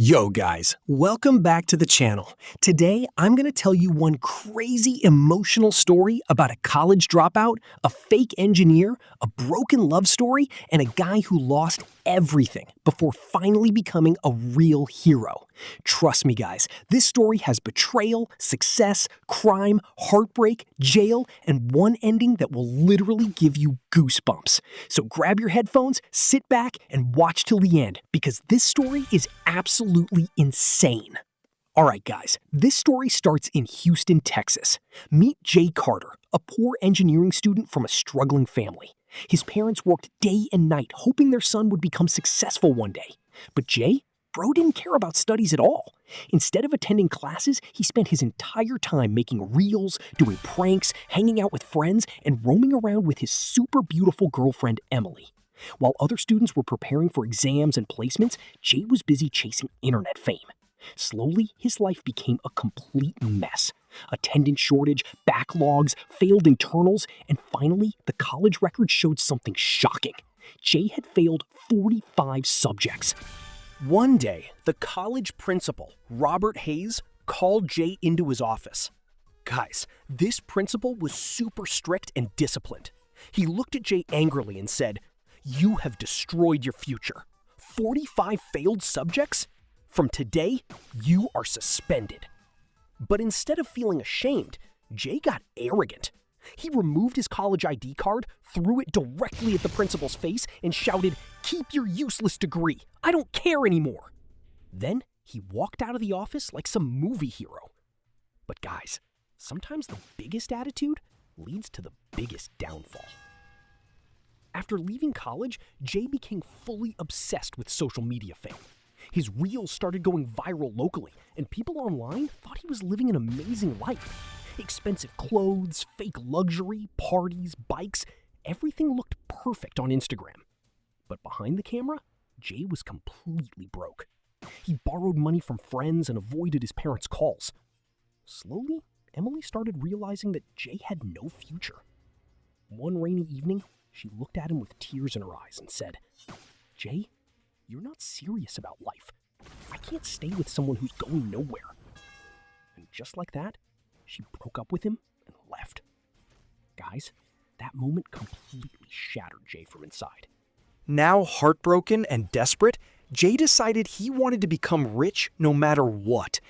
Yo guys, welcome back to the channel. Today, I'm going to tell you one crazy emotional story about a college dropout, a fake engineer, a broken love story, and a guy who lost everything before finally becoming a real hero. Trust me guys, this story has betrayal, success, crime, heartbreak, jail, and one ending that will literally give you goosebumps. So grab your headphones, sit back, and watch till the end because this story is absolutely insane. Alright guys, this story starts in Houston, Texas. Meet Jay Carter, a poor engineering student from a struggling family. His parents worked day and night hoping their son would become successful one day. But Jay, bro didn't care about studies at all. Instead of attending classes, he spent his entire time making reels, doing pranks, hanging out with friends, and roaming around with his super beautiful girlfriend, Emily. While other students were preparing for exams and placements, Jay was busy chasing internet fame. Slowly, his life became a complete mess. Attendance shortage, backlogs, failed internals, and finally, the college record showed something shocking. Jay had failed 45 subjects. One day, the college principal, Robert Hayes, called Jay into his office. Guys, this principal was super strict and disciplined. He looked at Jay angrily and said, "You have destroyed your future. 45 failed subjects? From today, you are suspended." But instead of feeling ashamed, Jay got arrogant. He removed his college ID card, threw it directly at the principal's face, and shouted, "Keep your useless degree. I don't care anymore." Then he walked out of the office like some movie hero. But guys, sometimes the biggest attitude leads to the biggest downfall. After leaving college, Jay became fully obsessed with social media fame. His reels started going viral locally, and people online thought he was living an amazing life. Expensive clothes, fake luxury, parties, bikes, everything looked perfect on Instagram. But behind the camera, Jay was completely broke. He borrowed money from friends and avoided his parents' calls. Slowly, Emily started realizing that Jay had no future. One rainy evening, she looked at him with tears in her eyes and said, "Jay, you're not serious about life. I can't stay with someone who's going nowhere." And just like that, she broke up with him and left. Guys, that moment completely shattered Jay from inside. Now heartbroken and desperate, Jay decided he wanted to become rich no matter what.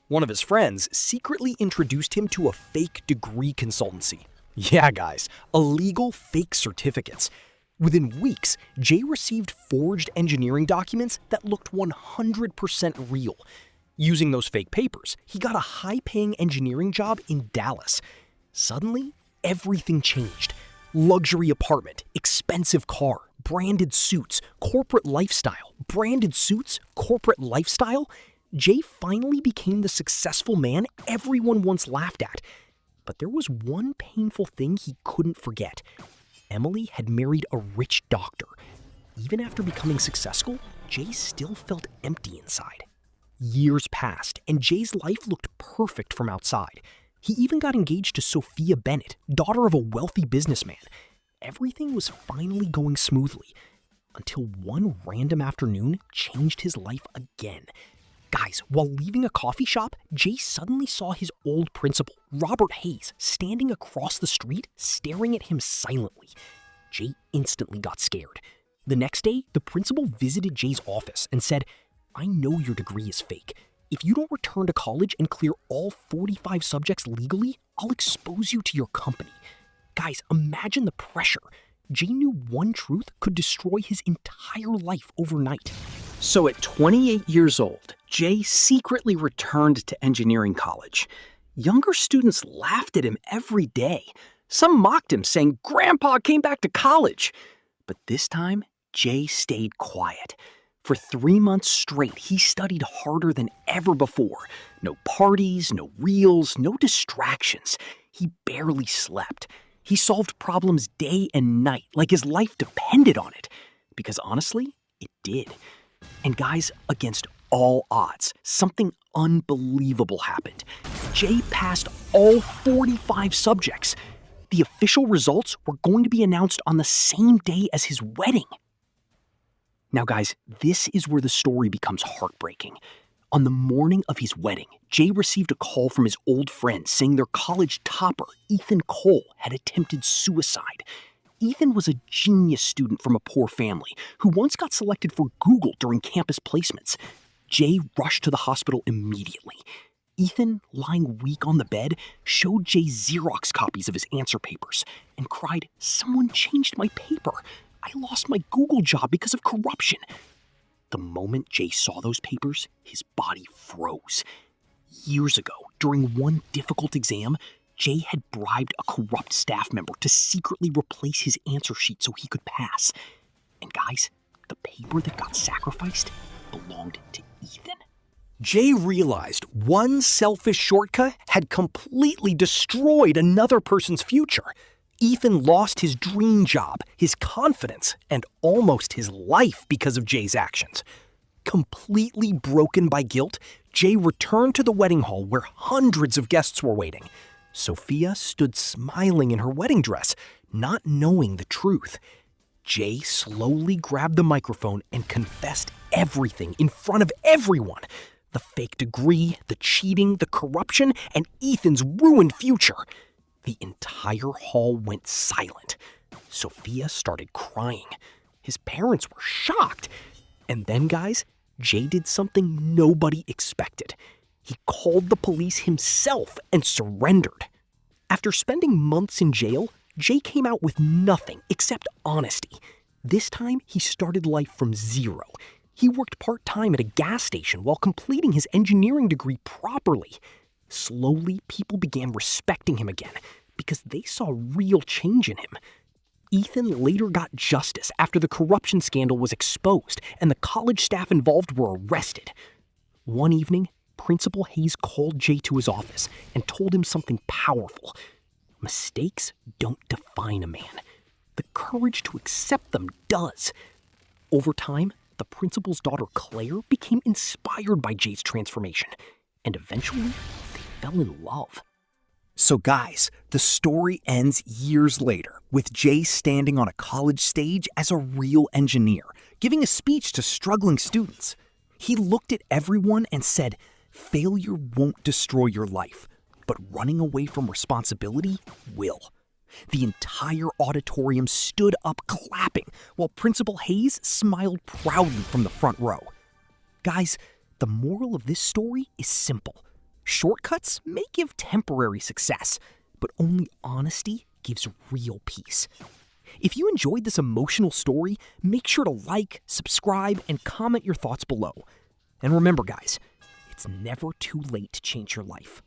One of his friends secretly introduced him to a fake degree consultancy. Yeah, guys, illegal fake certificates. Within weeks, Jay received forged engineering documents that looked 100% real. Using those fake papers, he got a high-paying engineering job in Dallas. Suddenly, everything changed. Luxury apartment, expensive car, branded suits, corporate lifestyle, branded suits, corporate lifestyle. Jay finally became the successful man everyone once laughed at. But there was one painful thing he couldn't forget. Emily had married a rich doctor. Even after becoming successful, Jay still felt empty inside. Years passed, and Jay's life looked perfect from outside. He even got engaged to Sophia Bennett, daughter of a wealthy businessman. Everything was finally going smoothly, until one random afternoon changed his life again. Guys, while leaving a coffee shop, Jay suddenly saw his old principal, Robert Hayes, standing across the street, staring at him silently. Jay instantly got scared. The next day, the principal visited Jay's office and said, "I know your degree is fake. If you don't return to college and clear all 45 subjects legally, I'll expose you to your company." Guys, imagine the pressure. Jay knew one truth could destroy his entire life overnight. So at 28 years old, Jay secretly returned to engineering college. Younger students laughed at him every day. Some mocked him, saying, "Grandpa came back to college." But this time, Jay stayed quiet. For 3 months straight, he studied harder than ever before. No parties, no reels, no distractions. He barely slept. He solved problems day and night, like his life depended on it. Because honestly, it did. And guys, against all odds, something unbelievable happened. Jay passed all 45 subjects. The official results were going to be announced on the same day as his wedding. Now guys, this is where the story becomes heartbreaking. On the morning of his wedding, Jay received a call from his old friend saying their college topper, Ethan Cole, had attempted suicide. Ethan was a genius student from a poor family who once got selected for Google during campus placements. Jay rushed to the hospital immediately. Ethan, lying weak on the bed, showed Jay Xerox copies of his answer papers and cried, "Someone changed my paper. I lost my Google job because of corruption." The moment Jay saw those papers, his body froze. Years ago, during one difficult exam, Jay had bribed a corrupt staff member to secretly replace his answer sheet so he could pass. And guys, the paper that got sacrificed belonged to Ethan. Jay realized one selfish shortcut had completely destroyed another person's future. Ethan lost his dream job, his confidence, and almost his life because of Jay's actions. Completely broken by guilt, Jay returned to the wedding hall where hundreds of guests were waiting. Sophia stood smiling in her wedding dress, not knowing the truth. Jay slowly grabbed the microphone and confessed everything in front of everyone. The fake degree, the cheating, the corruption, and Ethan's ruined future. The entire hall went silent. Sophia started crying. His parents were shocked. And then, guys, Jay did something nobody expected. He called the police himself and surrendered. After spending months in jail, Jay came out with nothing except honesty. This time, he started life from zero. He worked part-time at a gas station while completing his engineering degree properly. Slowly, people began respecting him again because they saw real change in him. Ethan later got justice after the corruption scandal was exposed and the college staff involved were arrested. One evening, Principal Hayes called Jay to his office and told him something powerful. Mistakes don't define a man. The courage to accept them does. Over time, the principal's daughter Claire became inspired by Jay's transformation, and eventually, they fell in love. So guys, the story ends years later with Jay standing on a college stage as a real engineer, giving a speech to struggling students. He looked at everyone and said, "Failure won't destroy your life, but running away from responsibility will." The entire auditorium stood up clapping while Principal Hayes smiled proudly from the front row. Guys, the moral of this story is simple. Shortcuts may give temporary success, but only honesty gives real peace. If you enjoyed this emotional story, make sure to like, subscribe, and comment your thoughts below. And remember, guys, it's never too late to change your life.